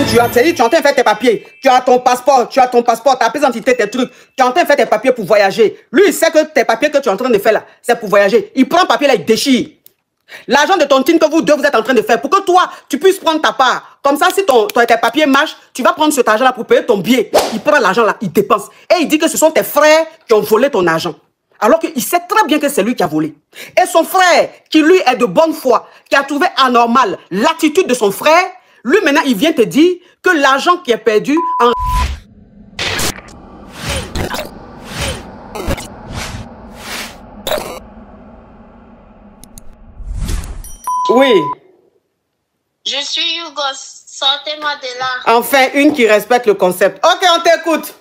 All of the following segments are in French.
tu es en train de faire tes papiers. Tu as ton passeport, ta pièce d'identité, tes trucs. Tu es en train de faire tes papiers pour voyager. Lui, il sait que tes papiers que tu es en train de faire là, c'est pour voyager. Il prend le papier là, il déchire. L'argent de ton team que vous deux, vous êtes en train de faire pour que toi, tu puisses prendre ta part. Comme ça, si tes papiers marchent, tu vas prendre cet argent là pour payer ton billet. Il prend l'argent là, il dépense. Et il dit que ce sont tes frères qui ont volé ton argent. Alors qu'il sait très bien que c'est lui qui a volé. Et son frère, qui lui est de bonne foi, qui a trouvé anormal l'attitude de son frère, lui maintenant, il vient te dire que l'argent qui est perdu en... Oui. Je suis Hugo, sortez-moi de là. Enfin, une qui respecte le concept. Ok, on t'écoute.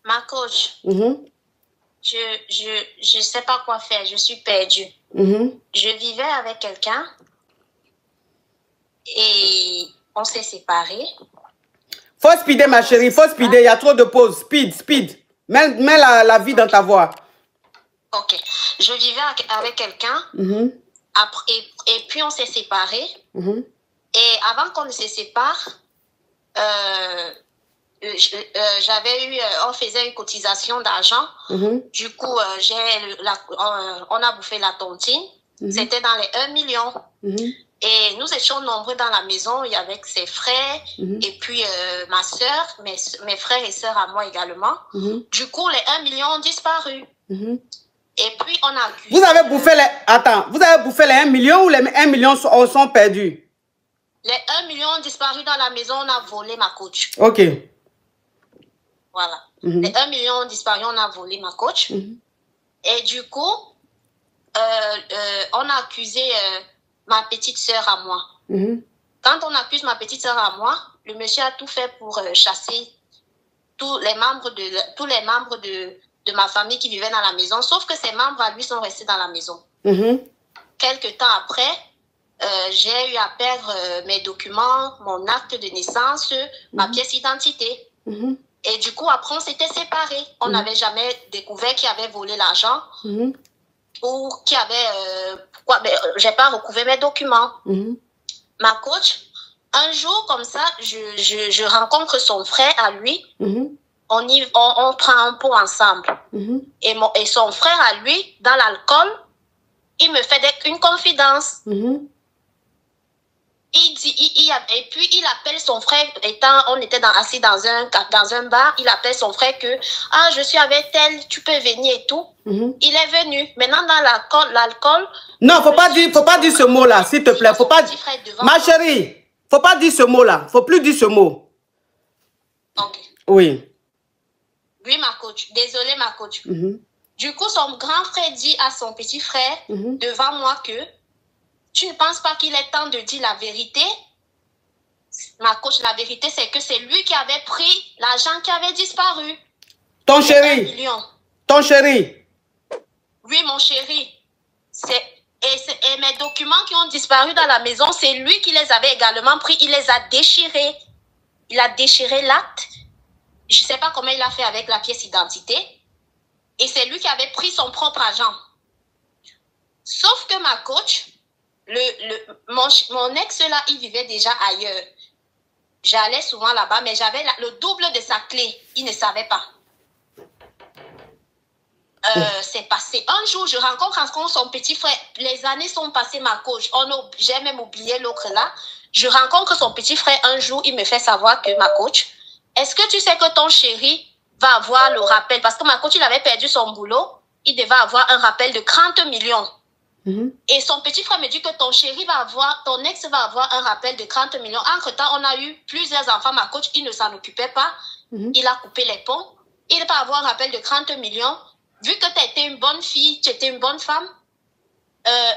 Ma coach, je sais pas quoi faire, je suis perdue. Je vivais avec quelqu'un et on s'est séparés. Faut speeder, ma chérie, faut speeder, il y a trop de pauses. Speed. Mets la vie dans ta voix. Ok. Je vivais avec quelqu'un. Et puis on s'est séparés. Et avant qu'on ne se sépare, on faisait une cotisation d'argent. Du coup, on a bouffé la tontine. C'était dans les 1 million. Et nous étions nombreux dans la maison. Il y avait ses frères et puis ma soeur, mes frères et sœurs à moi également. Du coup, les 1 million ont disparu. Et puis, on a... Vous avez bouffé les... Attends, vous avez bouffé les 1 million ou les 1 million sont perdus? Les 1 million ont disparu dans la maison, on a volé ma coach. Ok. Voilà. Les 1 million ont disparu, on a volé ma coach. Et du coup, on a accusé ma petite sœur à moi. Quand on accuse ma petite sœur à moi, le monsieur a tout fait pour chasser tous les membres de ma famille qui vivaient dans la maison, sauf que ses membres à lui sont restés dans la maison. Quelques temps après, j'ai eu à perdre mes documents, mon acte de naissance, ma pièce d'identité. Et du coup, après, on s'était séparés. On n'avait jamais découvert qui avait volé l'argent ou qui avait... j'ai pas recouvert mes documents. Ma coach, un jour comme ça, je rencontre son frère à lui. On prend un pot ensemble. Et son frère à lui, dans l'alcool, il me fait une confidence. Il dit, et puis il appelle son frère, on était assis dans un bar, il appelle son frère que, je suis avec tel, tu peux venir et tout. Il est venu. Maintenant, dans l'alcool... Non, faut pas dire ce mot-là, s'il te plaît. Faut pas... Ma chérie, faut pas dire ce mot-là. Faut plus dire ce mot. Ok. Oui. Oui, ma coach. Désolée, ma coach. Du coup, son grand frère dit à son petit frère, devant moi, que tu ne penses pas qu'il est temps de dire la vérité? Ma coach, la vérité, c'est que c'est lui qui avait pris l'argent qui avait disparu. Ton chéri. Ton chéri. Oui, mon chéri. Et mes documents qui ont disparu dans la maison, c'est lui qui les avait également pris. Il les a déchirés. Il a déchiré l'acte. Je ne sais pas comment il a fait avec la pièce d'identité. Et c'est lui qui avait pris son propre argent. Sauf que ma coach, mon ex là, il vivait déjà ailleurs. J'allais souvent là-bas, mais j'avais le double de sa clé. Il ne savait pas. C'est passé. Un jour, je rencontre encore son petit frère. Les années sont passées, ma coach. J'ai même oublié l'autre là. Je rencontre son petit frère un jour. Il me fait savoir que ma coach, est-ce que tu sais que ton chéri va avoir le rappel? Parce que ma coach, il avait perdu son boulot. Il devait avoir un rappel de 30 millions. Et son petit frère me dit que ton ex va avoir un rappel de 30 millions. Entre-temps, on a eu plusieurs enfants. Ma coach, il ne s'en occupait pas. Il a coupé les ponts. Il va avoir un rappel de 30 millions. Vu que tu étais une bonne fille, tu étais une bonne femme,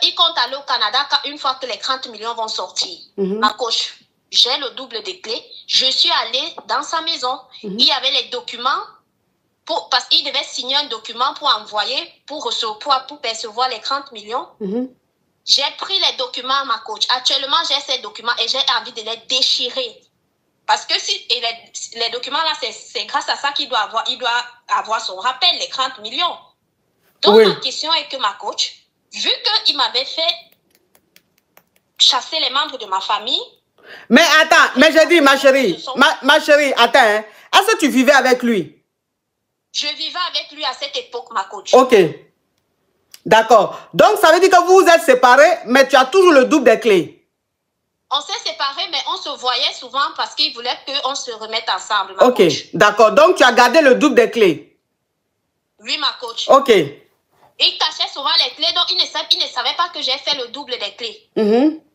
il compte aller au Canada une fois que les 30 millions vont sortir. Ma coach, j'ai le double des clés. Je suis allée dans sa maison. Il y avait les documents parce qu'il devait signer un document pour envoyer, pour percevoir les 30 millions. J'ai pris les documents, ma coach. Actuellement, j'ai ces documents et j'ai envie de les déchirer. Parce que les documents là, c'est grâce à ça qu'il doit avoir son rappel, les 30 millions. Donc, ma question est que ma coach, vu qu'il m'avait fait chasser les membres de ma famille, Mais attends, mais j'ai dit, ma chérie, ma chérie, attends, hein. Est-ce que tu vivais avec lui? Je vivais avec lui à cette époque, ma coach. Ok. D'accord. Donc, ça veut dire que vous vous êtes séparés, mais tu as toujours le double des clés. On s'est séparés, mais on se voyait souvent parce qu'il voulait qu'on se remette ensemble, ma Ok, coach. d'accord. Donc, tu as gardé le double des clés. Oui, ma coach. Ok. Il cachait souvent les clés, donc il ne savait pas que j'ai fait le double des clés.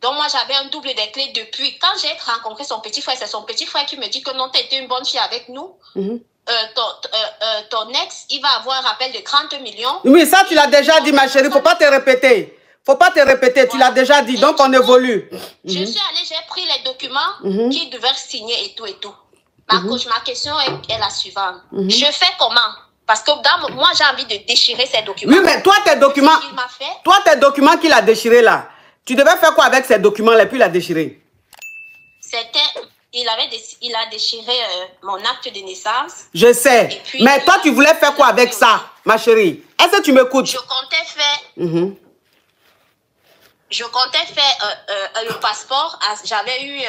Donc moi, j'avais un double des clés depuis. Quand j'ai rencontré son petit frère, c'est son petit frère qui me dit que non, tu étais une bonne fille avec nous. Ton ex, il va avoir un rappel de 30 millions. Oui, ça, tu l'as déjà dit, ma chérie. Il ne faut pas te répéter. Faut pas te répéter. Tu l'as déjà dit. Donc, on évolue. Je suis allée, j'ai pris les documents qu'il devait signer et tout et tout. Ma coach, ma question est la suivante. Je fais comment? Parce que moi, j'ai envie de déchirer ces documents. Oui, mais toi, tes documents, qu'il a déchirés là, tu devais faire quoi avec ces documents-là, puis il a déchiré? Il a déchiré mon acte de naissance. Je sais. Puis, mais toi, tu voulais faire quoi avec ça, ma chérie? Est-ce que tu m'écoutes? Je comptais faire... Je comptais faire le passeport. J'avais eu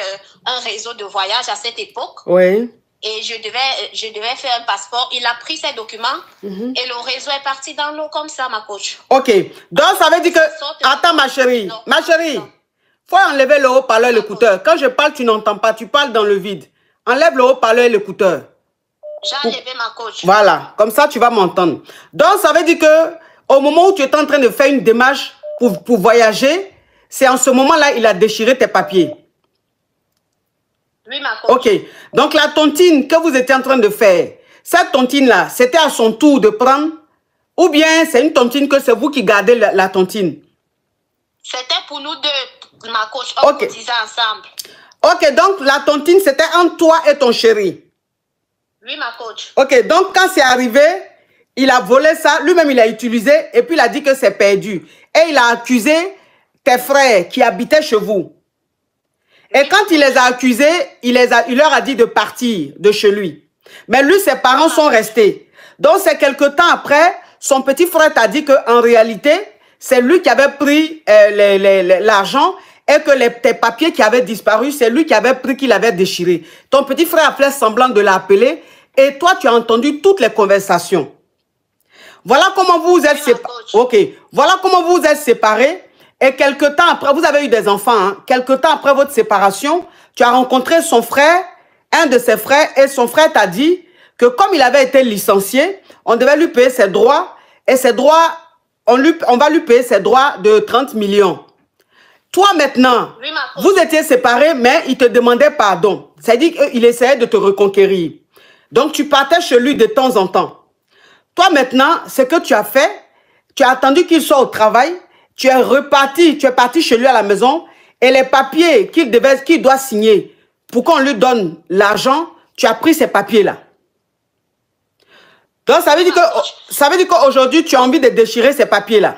un réseau de voyage à cette époque. Oui. Et je devais faire un passeport. Il a pris ses documents et le réseau est parti dans l'eau comme ça, ma coach. Ok. Donc, ça veut dire que... Attends, ma chérie. Ma chérie, faut enlever le haut-parleur et l'écouteur. Quand je parle, tu n'entends pas. Tu parles dans le vide. Enlève le haut-parleur et l'écouteur. J'ai enlevé ma coach. Voilà. Comme ça, tu vas m'entendre. Donc, ça veut dire que au moment où tu es en train de faire une démarche pour voyager, c'est en ce moment-là il a déchiré tes papiers. Oui, ma coach. Ok. Donc, la tontine que vous étiez en train de faire, cette tontine-là, c'était à son tour de prendre ou bien c'est une tontine que c'est vous qui gardez la tontine? C'était pour nous deux, ma coach. On cotisait ensemble. Ok. Donc, la tontine, c'était entre toi et ton chéri. Oui, ma coach. Ok. Donc, quand c'est arrivé, il a volé ça. Lui-même, il a utilisé et puis il a dit que c'est perdu. Et il a accusé tes frères qui habitaient chez vous. Et quand il les a accusés, il leur a dit de partir de chez lui. Mais lui, ses parents sont restés. Donc, c'est quelque temps après, son petit frère t'a dit qu'en réalité, c'est lui qui avait pris l'argent et que tes papiers qui avaient disparu, c'est lui qui avait pris, qu'il avait déchiré. Ton petit frère a fait semblant de l'appeler et toi, tu as entendu toutes les conversations. Voilà comment vous vous êtes séparés. Ok. Voilà comment vous vous êtes séparés. Et quelque temps après, vous avez eu des enfants, hein? Quelque temps après votre séparation, tu as rencontré son frère, un de ses frères, et son frère t'a dit que comme il avait été licencié, on devait lui payer ses droits, et ses droits, on va lui payer ses droits de 30 millions. Toi maintenant, vous étiez séparés, mais il te demandait pardon. C'est-à-dire qu'il essayait de te reconquérir. Donc tu partais chez lui de temps en temps. Toi maintenant, ce que tu as fait, tu as attendu qu'il soit au travail, tu es parti chez lui à la maison et les papiers qu'il doit signer pour qu'on lui donne l'argent, tu as pris ces papiers-là. Donc, ça veut dire qu'aujourd'hui, tu as envie de déchirer ces papiers-là.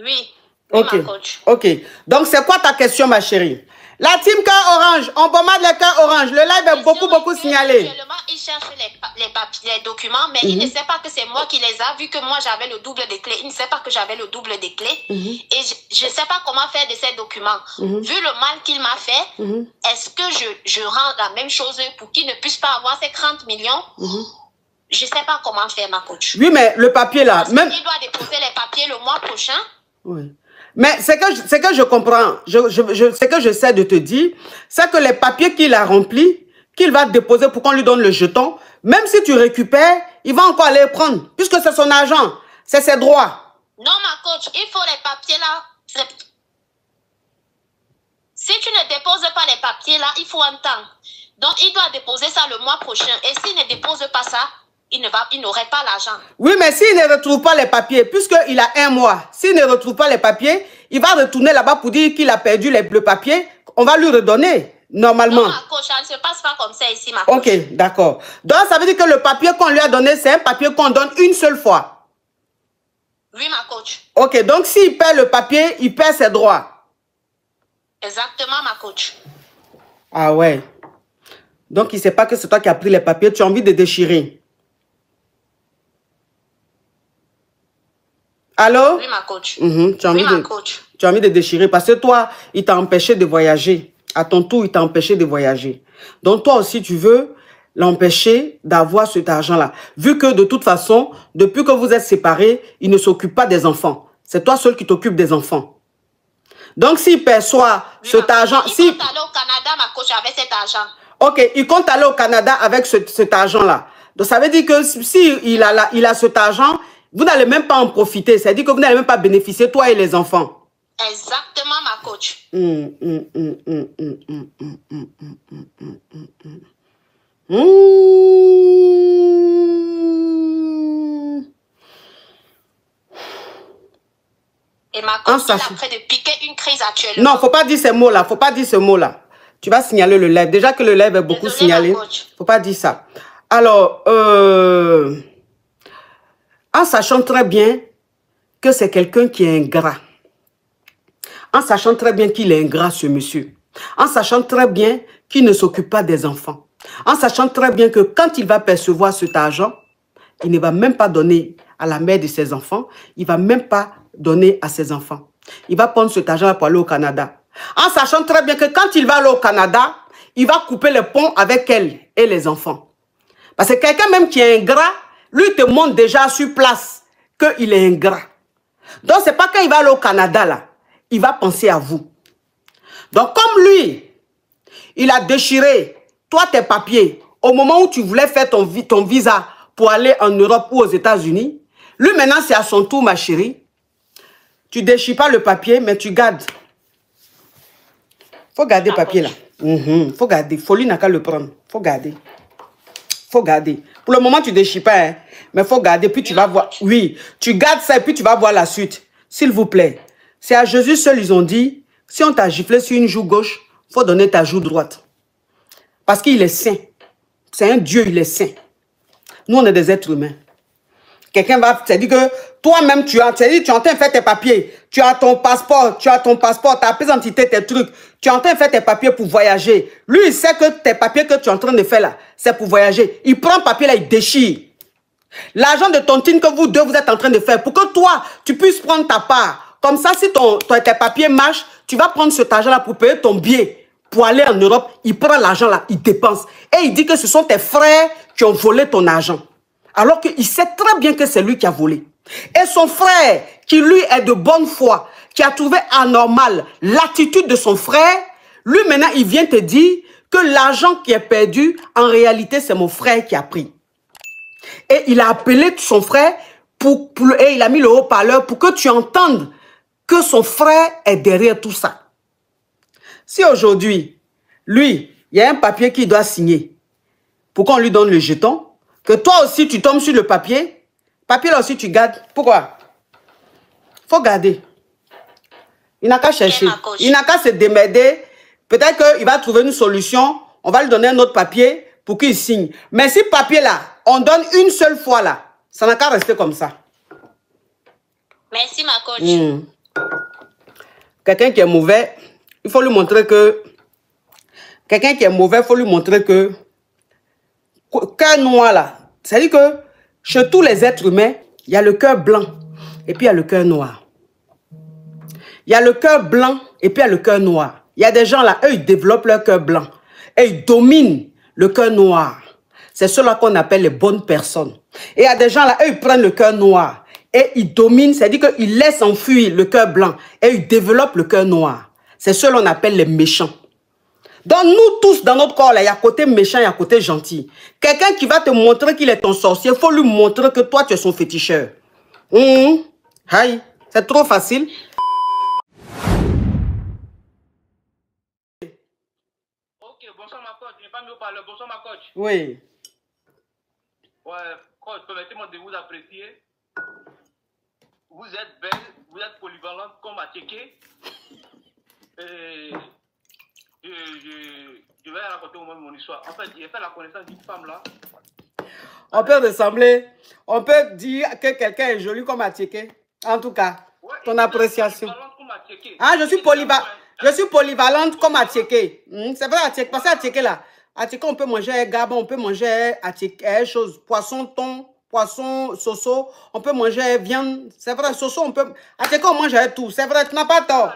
Oui. Ok. Ma coach. Ok. Donc, c'est quoi ta question, ma chérie? La team cœur orange, on bombarde les cœurs orange. Le live est beaucoup signalé. Actuellement, il cherche les documents, mais il ne sait pas que c'est moi qui les ai, vu que moi j'avais le double des clés. Il ne sait pas que j'avais le double des clés. Et je ne sais pas comment faire de ces documents. Vu le mal qu'il m'a fait, est-ce que je rends la même chose pour qu'il ne puisse pas avoir ces 30 millions? Je ne sais pas comment faire, ma coach. Oui, mais le papier là... Il doit déposer les papiers le mois prochain. Oui. Mais c'est que je comprends, ce que je sais de te dire, c'est que les papiers qu'il a remplis, qu'il va déposer pour qu'on lui donne le jeton, même si tu récupères, il va encore aller prendre, puisque c'est son argent, c'est ses droits. Non, ma coach, il faut les papiers là. Si tu ne déposes pas les papiers là, il faut un temps. Donc, il doit déposer ça le mois prochain. Et s'il ne dépose pas ça, il n'aurait pas l'argent. Oui, mais s'il ne retrouve pas les papiers, puisqu'il a 1 mois, s'il ne retrouve pas les papiers, il va retourner là-bas pour dire qu'il a perdu le papier. On va lui redonner, normalement. Non, ma coach, ça ne se passe pas comme ça ici, ma coach. Ok, d'accord. Donc, ça veut dire que le papier qu'on lui a donné, c'est un papier qu'on donne une seule fois. Oui, ma coach. Ok, donc s'il perd le papier, il perd ses droits. Exactement, ma coach. Ah ouais. Donc, il ne sait pas que c'est toi qui as pris les papiers, tu as envie de déchirer. Allô? Oui, ma coach. Tu as envie ma coach. Tu as envie de déchirer parce que toi, il t'a empêché de voyager. À ton tour, il t'a empêché de voyager. Donc, toi aussi, tu veux l'empêcher d'avoir cet argent-là. Vu que, de toute façon, depuis que vous êtes séparés, il ne s'occupe pas des enfants. C'est toi seul qui t'occupe des enfants. Donc, s'il perçoit cet argent... Il compte aller au Canada, ma coach, avec cet argent. Ok, il compte aller au Canada avec cet argent-là. Donc, ça veut dire que si il a cet argent, vous n'allez même pas en profiter. C'est-à-dire que vous n'allez même pas bénéficier, toi et les enfants. Exactement, ma coach. Et ma coach, il est en train de piquer une crise actuellement. Non, faut pas dire ces mots-là. Faut pas dire ce mot-là. Tu vas signaler le live. Déjà que le live est beaucoup signalé. Faut pas dire ça. Alors, en sachant très bien que c'est quelqu'un qui est ingrat. En sachant très bien qu'il est ingrat, ce monsieur. En sachant très bien qu'il ne s'occupe pas des enfants. En sachant très bien que quand il va percevoir cet argent, il ne va même pas donner à la mère de ses enfants. Il ne va même pas donner à ses enfants. Il va prendre cet argent pour aller au Canada. En sachant très bien que quand il va aller au Canada, il va couper les ponts avec elle et les enfants. Parce que quelqu'un même qui est ingrat, lui te montre déjà sur place qu'il est ingrat. Donc, ce n'est pas quand il va aller au Canada, là, il va penser à vous. Donc, comme lui, il a déchiré, toi, tes papiers, au moment où tu voulais faire ton visa pour aller en Europe ou aux États-Unis, lui, maintenant, c'est à son tour, ma chérie. Tu ne déchires pas le papier, mais tu gardes. Il faut garder le papier, là. Il faut garder. Folie n'a qu'à le prendre. Il faut garder. Faut garder. Pour le moment, tu ne déchires pas, hein, mais il faut garder. Puis tu vas voir. Oui, tu gardes ça et puis tu vas voir la suite. S'il vous plaît. C'est à Jésus seul, ils ont dit, si on t'a giflé sur une joue gauche, il faut donner ta joue droite. Parce qu'il est saint. C'est un Dieu, il est saint. Nous, on est des êtres humains. Quelqu'un va te dire que toi-même, tu es en train de faire tes papiers. Tu as ton passeport, ta pièce d'identité, tes trucs. Tu es en train de faire tes papiers pour voyager. Lui, il sait que tes papiers que tu es en train de faire là, c'est pour voyager. Il prend le papier là, il déchire. L'argent de tontine que vous deux, vous êtes en train de faire pour que toi, tu puisses prendre ta part. Comme ça, si tes papiers marchent, tu vas prendre cet argent là pour payer ton billet. Pour aller en Europe, il prend l'argent là, il dépense. Et il dit que ce sont tes frères qui ont volé ton argent. Alors qu'il sait très bien que c'est lui qui a volé. Et son frère, qui lui est de bonne foi, qui a trouvé anormal l'attitude de son frère, lui maintenant il vient te dire que l'argent qui est perdu, en réalité c'est mon frère qui a pris. Et il a appelé son frère et il a mis le haut-parleur pour que tu entendes que son frère est derrière tout ça. Si aujourd'hui, lui, il y a un papier qu'il doit signer pour qu'on lui donne le jeton, que toi aussi tu tombes sur le papier là aussi tu gardes. Pourquoi? Faut garder. Il n'a qu'à chercher. Il n'a qu'à se démerder. Peut-être qu'il va trouver une solution. On va lui donner un autre papier pour qu'il signe. Mais si papier là, on donne une seule fois là, ça n'a qu'à rester comme ça. Merci ma coach. Quelqu'un qui est mauvais, il faut lui montrer que... Quelqu'un qui est mauvais, il faut lui montrer que... Cœur noir là, c'est-à-dire que chez tous les êtres humains, il y a le cœur blanc et puis il y a le cœur noir. Il y a le cœur blanc et puis il y a le cœur noir. Il y a des gens là, eux, ils développent leur cœur blanc et ils dominent le cœur noir. C'est ceux-là qu'on appelle les bonnes personnes. Et il y a des gens là, eux, ils prennent le cœur noir et ils dominent, c'est-à-dire qu'ils laissent enfuir le cœur blanc et ils développent le cœur noir. C'est ceux-là qu'on appelle les méchants. Donc nous tous dans notre corps, là, il y a côté méchant, il y a côté gentil. Quelqu'un qui va te montrer qu'il est ton sorcier, il faut lui montrer que toi tu es son féticheur. C'est trop facile. Ok, bonsoir ma coach, je n'ai pas mieux parler. Bonsoir ma coach. Oui. Ouais, coach, permettez-moi de vous apprécier. Vous êtes belle, vous êtes polyvalente comme à Tchéké. Et... Je vais raconter au moins mon histoire. En fait, j'ai fait la connaissance d'une femme là. On peut ressembler, on peut dire que quelqu'un est joli comme Attiéké. En tout cas, ouais, ton appréciation. Ah, je suis polyvalente comme Attiéké. C'est vrai, Attiéké. Parce que Attiéké là, Attiéké, on peut manger gabon, on peut manger chose, poisson, thon, poisson, soso, on peut manger viande. C'est vrai, soso, on peut. Attiéké, on mange tout. C'est vrai, tu n'as pas tort.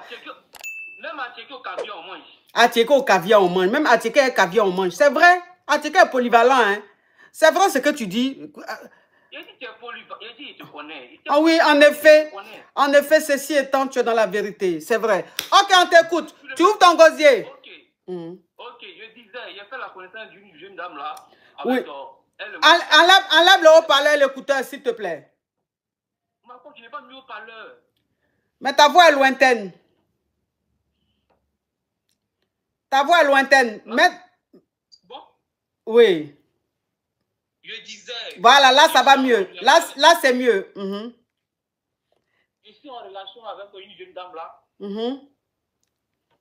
Même Attiéké au caviar, on mange. Attiéké au caviar, on mange. Même attiéké et caviar, on mange. C'est vrai. Attiéké est polyvalent. Hein. C'est vrai ce que tu dis. Il dit que tu es polyvalent. Il dit qu'il te connaît. Ah oui, en effet. En effet, ceci étant, tu es dans la vérité. C'est vrai. Ok, on t'écoute. Tu ouvres ton gosier. Ok. Ok, je disais, il a fait la connaissance d'une jeune dame là. Oui. Avec, enlève le haut-parleur et l'écouteur, s'il te plaît. Ma coach, je n'ai pas mis haut-parleur. Mais ta voix est lointaine. Ta voix est lointaine. Mais... Bon. Oui. Je disais. Voilà, là, ça va mieux. Là c'est mieux. Je suis en relation avec une jeune dame là.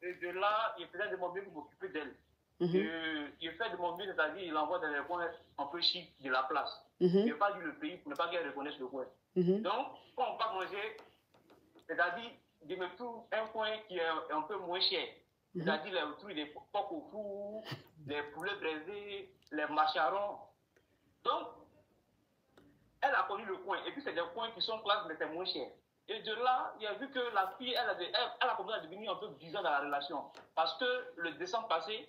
Et de là, il faisait de mon mieux pour m'occuper d'elle. Il fait de mon mieux, c'est-à-dire il envoie dans les coins un peu chic de la place. Il n'a pas dit le pays pour ne pas qu'elle reconnaisse le coin. Donc, quand on va manger, c'est-à-dire, je me trouve un coin qui est un peu moins cher. C'est-à-dire les trucs des coques au four, les poulets braisés, les macharons. Donc, elle a connu le coin. Et puis, c'est des coins qui sont classes, mais c'est moins cher. Et de là, il a vu que la fille, elle a commencé à devenir un peu bizarre dans la relation. Parce que le décembre passé,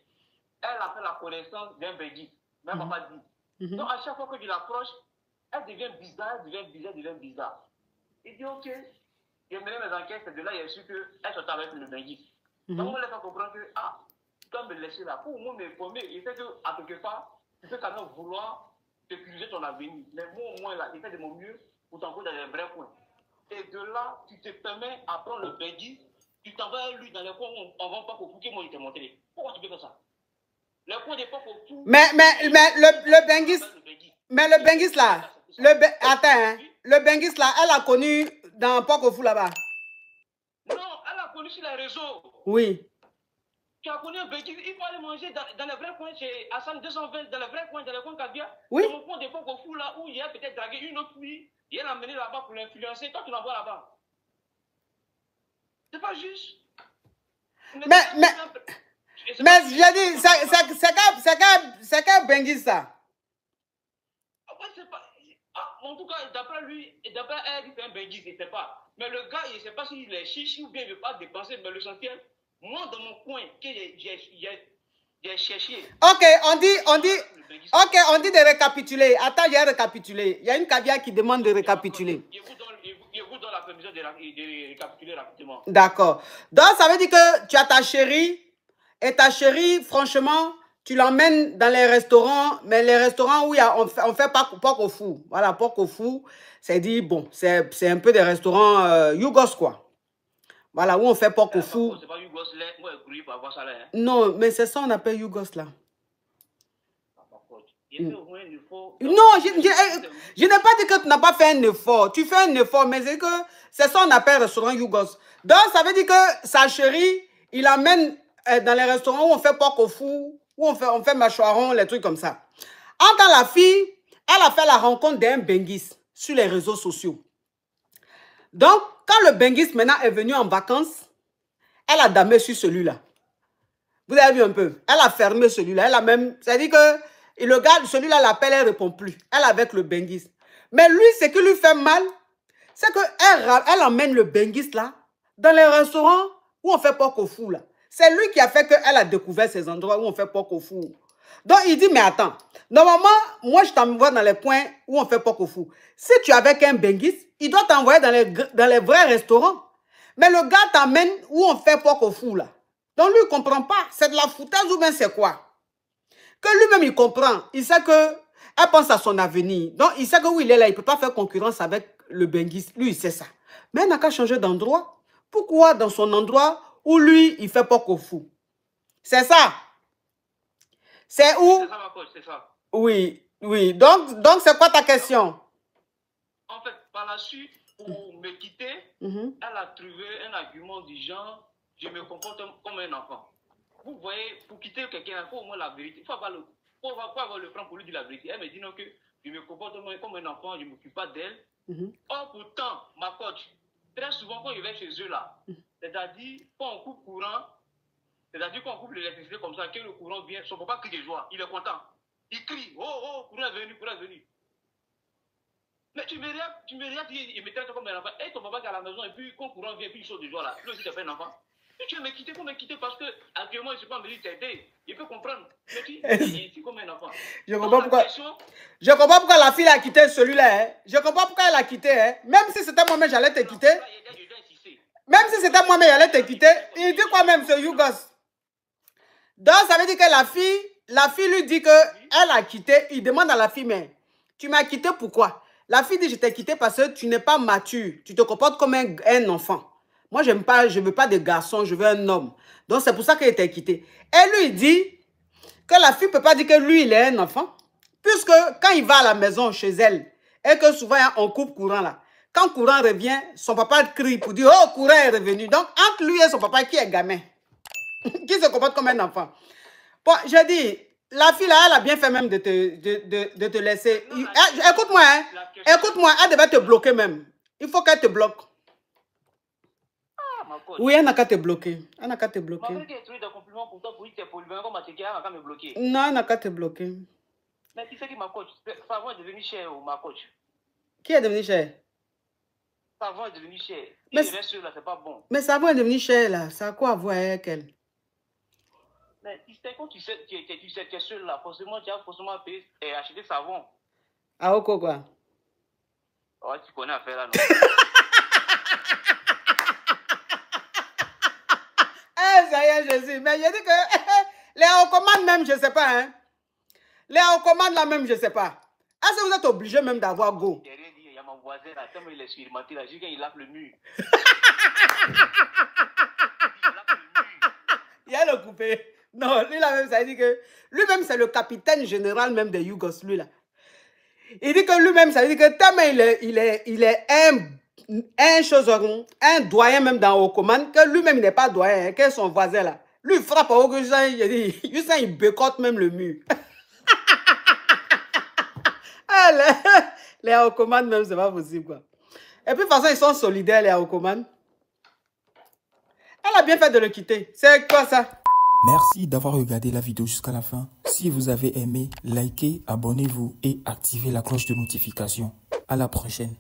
elle a fait la connaissance d'un Belgique. Même papa dit. Donc, à chaque fois que je l'approche, elle devient bizarre. Il dit, ok. Il a mené mes enquêtes, et de là, il a su qu'elle sortait avec le Belgique. Donc, on laisse comprendre que, tu dois me laisser là. Pour au moins m'informer, il fait qu'à quelque part, tu peux quand même vouloir sécuriser ton avenir. Mais moi, au moins, là, il fait de mon mieux pour t'envoyer dans les vrais coins. Et de là, tu te permets à prendre le Belgique, tu t'envoies lui dans les coins où on va pas au fou, moi, il t'a montré. Pourquoi tu peux faire ça? Les coins des pas au fou. Mais le Bengis, mais le Bengis là, attends, hein, le Bengis là, elle a connu dans Port-au-Fou là-bas. Non, elle a connu sur les réseaux. Oui. Tu as connu un Belgique, il faut aller manger dans les vrais coins chez Hassan 220, dans les vrais coins caviar. Oui. Dans mon coin des Port-au-Fou là, où il a peut-être dragué une autre fille, il l'a emmené là-bas pour l'influencer. Toi, tu l'envoies là-bas. C'est pas juste. Mais je dis, c'est qu'un Bengis ça. En tout cas, d'après lui, d'après elle, il fait un Bengis, il ne sait pas. Mais le gars, il ne sait pas s'il est chiche ou bien il ne veut pas dépenser. Mais l'essentiel, moi, dans mon coin, que j'ai cherché. Ok, on dit de récapituler. Attends, j'ai récapitulé. Il y a une caviar qui demande de récapituler. Je vous donne la permission de récapituler rapidement. D'accord. Donc, ça veut dire que tu as ta chérie, et ta chérie, franchement, tu l'emmènes dans les restaurants, mais les restaurants où on fait pas porc au fou. Voilà, porc au fou, c'est dit, bon, c'est un peu des restaurants yougos, quoi. Voilà, où on fait porc au fou. C'est pas yougos, moi, je pour avoir ça là. Hein. Non, mais c'est ça on appelle yougos, là. Non, je n'ai pas dit que tu n'as pas fait un effort. Tu fais un effort, mais c'est que c'est ça on appelle restaurant yougos. Donc, ça veut dire que sa chérie, il l'amène dans les restaurants où on fait porc au fou, où on fait mâchoiron, les trucs comme ça. En tant la fille, elle a fait la rencontre d'un Bengis sur les réseaux sociaux. Donc, quand le Bengis maintenant est venu en vacances, elle a damé sur celui-là. Vous avez vu un peu? Elle a fermé celui-là. Elle a même... C'est-à-dire que le gars, celui-là l'appelle, elle ne répond plus. Elle est avec le Bengis. Mais lui, ce qui lui fait mal, c'est qu'elle emmène le Bengis là, dans les restaurants où on fait porc au fou là. C'est lui qui a fait qu'elle a découvert ces endroits où on fait porc au fou. Donc, il dit, mais attends, normalement, moi, je t'envoie dans les coins où on fait porc au fou. Si tu es avec un Bengis, il doit t'envoyer dans les vrais restaurants. Mais le gars t'amène où on fait porc au fou, là. Donc, lui, il ne comprend pas. C'est de la foutaise ou bien c'est quoi? Que lui-même, il comprend. Il sait qu'elle pense à son avenir. Donc, il sait que où il est là, il ne peut pas faire concurrence avec le Bengis. Lui, il sait ça. Mais il n'a qu'à changer d'endroit. Pourquoi dans son endroit où lui, il fait porc au fou? C'est ça. C'est où? C'est ça, ma coach, c'est ça. Oui, oui. Donc c'est quoi ta question? En fait, par la suite, pour me quitter, elle a trouvé un argument du genre, je me comporte comme un enfant. Vous voyez, pour quitter quelqu'un, il faut au moins la vérité. Il faut avoir le franc pour lui dire la vérité. Elle me dit non que je me comporte comme un enfant, je ne m'occupe pas d'elle. Or, pourtant, ma coach, très souvent quand je vais chez eux là, c'est-à-dire quand on coupe courant, c'est-à-dire qu'on coupe l'électricité comme ça, que le courant vient, son papa crie de joie, il est content. Il crie, oh, courant est venu, courant est venu. Mais tu me regardes, il me traite comme un enfant. Et ton papa qui est à la maison, et puis quand le courant vient, puis il saute de joie là, lui aussi c'est pas un enfant. Si tu veux me quitter, il faut me quitter parce que actuellement, je ne suis pas en mesure de t'aider. Il peut comprendre. Mais tu es comme un enfant. Je comprends pourquoi. Je comprends pourquoi la fille a quitté celui-là. Hein. Je comprends pourquoi elle a quitté. Hein. Même si c'était moi-même, j'allais te quitter. Même si c'était moi-même, j'allais te quitter. Il dit quoi même, ce Yougos? Donc, ça veut dire que la fille lui dit qu'elle a quitté. Il demande à la fille, mais tu m'as quitté pourquoi? La fille dit, je t'ai quitté parce que tu n'es pas mature. Tu te comportes comme un enfant. Moi, je ne veux pas de garçon, je veux un homme. Donc, c'est pour ça qu'elle t'a quitté. Elle lui dit que la fille ne peut pas dire que lui, il est un enfant. Puisque quand il va à la maison chez elle, et que souvent, on coupe courant là. Quand courant revient, son papa crie pour dire, oh, courant est revenu. Donc, entre lui et son papa, qui est gamin? Qui se comporte comme un enfant? Bon, je dis, la fille là, elle a bien fait même de te laisser. Écoute-moi, hein. Écoute-moi, elle devait te bloquer même. Il faut qu'elle te bloque. Oui, elle n'a qu'à te bloquer. Elle n'a qu'à te bloquer. Non, elle n'a qu'à te bloquer. Mais qui c'est qui m'a coach? Savon est devenu cher ou ma coach? Qui est devenu cher? Savon est devenu cher. Mais c'est pas bon. Mais Savon est devenu cher là. Ça a quoi à voir avec elle? Mais quand tu sais tu es seul là, forcément tu as forcément payé et acheté savon. Ah, ok, quoi? Ouais, tu connais affaire là, non? Ça y est, Jésus. Mais je dis que les recommandes même, je ne sais pas. Hein. Les recommandes là même, je ne sais pas. Est-ce que vous êtes obligé même d'avoir go? Il y a mon voisin là, tellement il est expérimenté là, juste quand il lave le mur. Il y a le coupé. Non, lui là même, ça dit que lui-même, c'est le capitaine général même des Yougos, lui là. Il dit que lui-même, ça dit que tellement il est un doyen même dans Okoman, que lui-même il n'est pas doyen, que son voisin là. Lui, il frappe au que il bécote même le mur. Les Okoman même, c'est pas possible quoi. Et puis de toute façon, ils sont solidaires, les Okoman. Elle a bien fait de le quitter. C'est quoi ça? Merci d'avoir regardé la vidéo jusqu'à la fin. Si vous avez aimé, likez, abonnez-vous et activez la cloche de notification. À la prochaine.